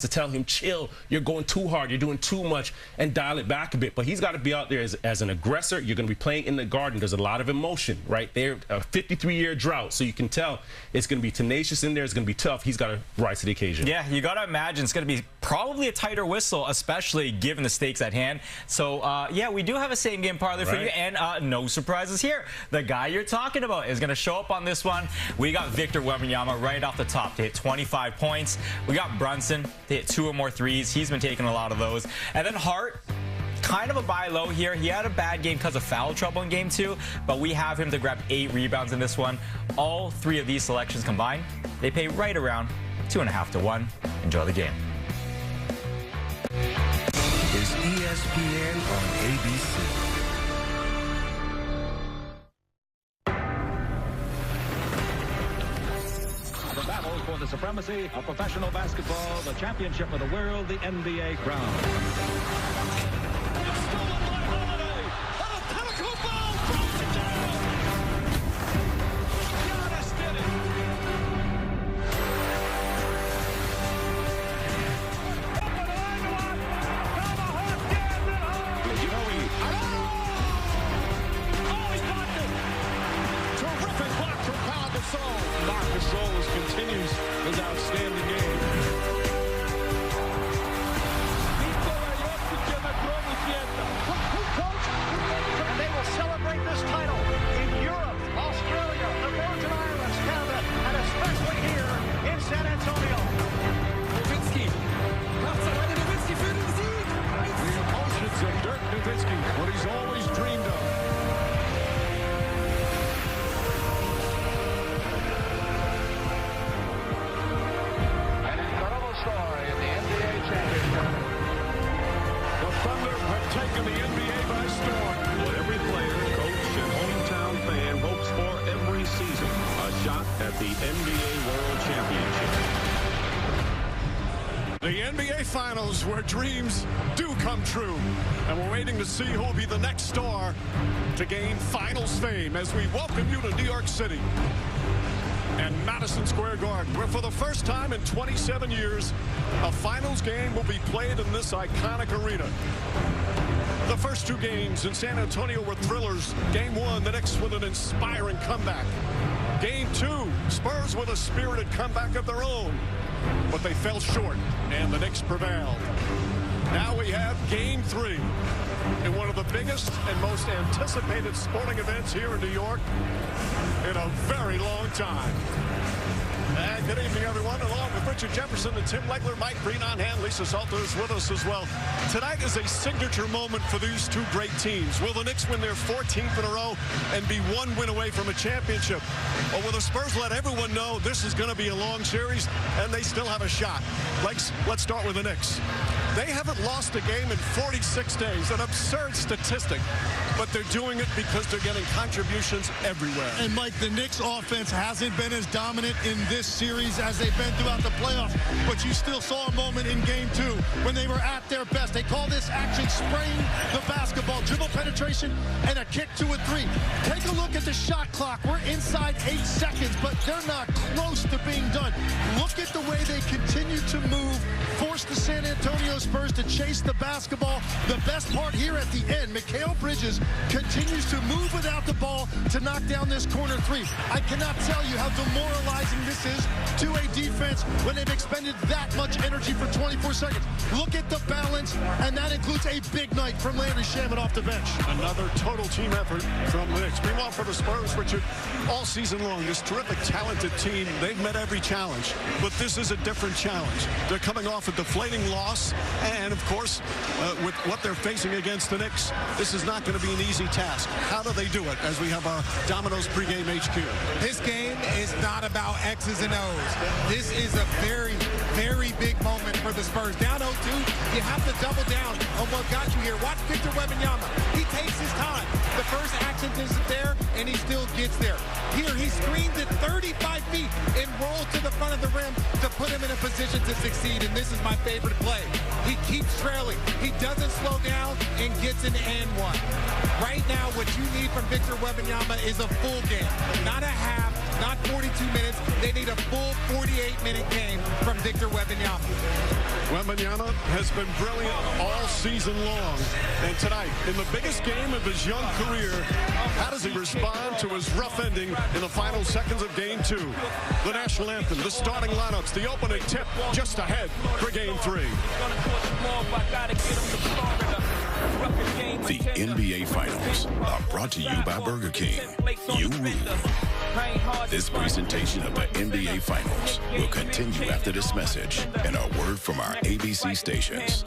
to tell him, chill, you're going too hard, you're doing too much, and dial it back a bit. But he's got to be out there as an aggressor. You're going to be playing in the Garden. There's a lot of emotion, right? They're a 53-year drought, so you can tell it's going to be tenacious in there. It's going to be tough. He's got to rise to the occasion. Yeah, you got to imagine it's going to be probably a tighter whistle, especially given the stakes at hand. So, yeah, we do have a same-game parlay for you, and no surprises here. The guy you're talking about is going to show up on this one. We got Victor Wembanyama right off the top to hit 25 points. We got Brunson to hit 2 or more threes. He's been taking a lot of those. And then Hart, kind of a buy low here. He had a bad game because of foul trouble in game 2, but we have him to grab 8 rebounds in this one. All 3 of these selections combined, they pay right around 2.5 to 1. Enjoy the game. Is ESPN on ABC. The battle for the supremacy of professional basketball, the championship of the world, the NBA crown. It's stolen by Holiday. On a pinnacle ball, throws it down. Giannis did it. You know he blocked it. Terrific block from Pau Gasol. Gasol continues his outstanding game. And they will celebrate this title in Europe, Australia, the Virgin Islands, Canada, and especially here in San Antonio. Nowitzki. Nowitzki für den Sieg. The emotions of Dirk Nowitzki, what he's always dreamed of. Taking the NBA by storm. What every player, coach, and hometown fan hopes for every season. A shot at the NBA World Championship. The NBA Finals, where dreams do come true. And we're waiting to see who will be the next star to gain Finals fame as we welcome you to New York City and Madison Square Garden, where for the first time in 27 years, a Finals game will be played in this iconic arena. The first 2 games in San Antonio were thrillers. Game 1, the Knicks with an inspiring comeback. Game 2, Spurs with a spirited comeback of their own. But they fell short, and the Knicks prevailed. Now we have Game 3 in one of the biggest and most anticipated sporting events here in New York in a very long time. And good evening, everyone. Along with Richard Jefferson and Tim Legler, Mike Green on hand, Lisa Salter is with us as well. Tonight is a signature moment for these 2 great teams. Will the Knicks win their 14th in a row and be 1 win away from a championship? Or will the Spurs let everyone know this is going to be a long series and they still have a shot? Let's start with the Knicks. They haven't lost a game in 46 days, an absurd statistic, but they're doing it because they're getting contributions everywhere. And Mike, the Knicks offense hasn't been as dominant in this series as they've been throughout the playoffs, but you still saw a moment in game 2 when they were at their best. They call this action spraying the basketball, dribble penetration, and a kick to a 3. Take a look at the shot clock. We're inside 8 seconds, but they're not close to being done. Look at the way they continue to move, force the San Antonio Spurs to chase the basketball. The best part here at the end, Mikal Bridges continues to move without the ball to knock down this corner 3. I cannot tell you how demoralizing this is to a defense when they've expended that much energy for 24 seconds. Look at the balance, and that includes a big night from Landry Shamet off the bench. Another total team effort from the Knicks. Meanwhile, for the Spurs, Richard, all season long, this terrific, talented team, they've met every challenge, but this is a different challenge. They're coming off a deflating loss, and of course, with what they're facing against the Knicks, this is not going to be an easy task. How do they do it as we have our Domino's pregame HQ? This game is not about X's and O's. This is a very, very big moment for the Spurs. Down 0-2, you have to double down on what got you here. Watch Victor Wembanyama. He takes his time. The first action isn't there, and he still gets there. Here, he screens it 35 feet and rolls to the front of the rim to put him in a position to succeed, and this is my favorite play. He keeps trailing. He doesn't slow down and gets an and one. Right now, what you need from Victor Wembanyama is a full game, not a half, not 42 minutes. They need a full 48-minute game from Victor Wembanyama. Wembanyama has been brilliant all season long. And tonight, in the biggest game of his young career, how does he respond to his rough ending in the final seconds of Game 2? The national anthem, the starting lineups, the opening tip just ahead for Game 3. The NBA Finals are brought to you by Burger King. You rule. This presentation of the NBA Finals will continue after this message and a word from our ABC stations.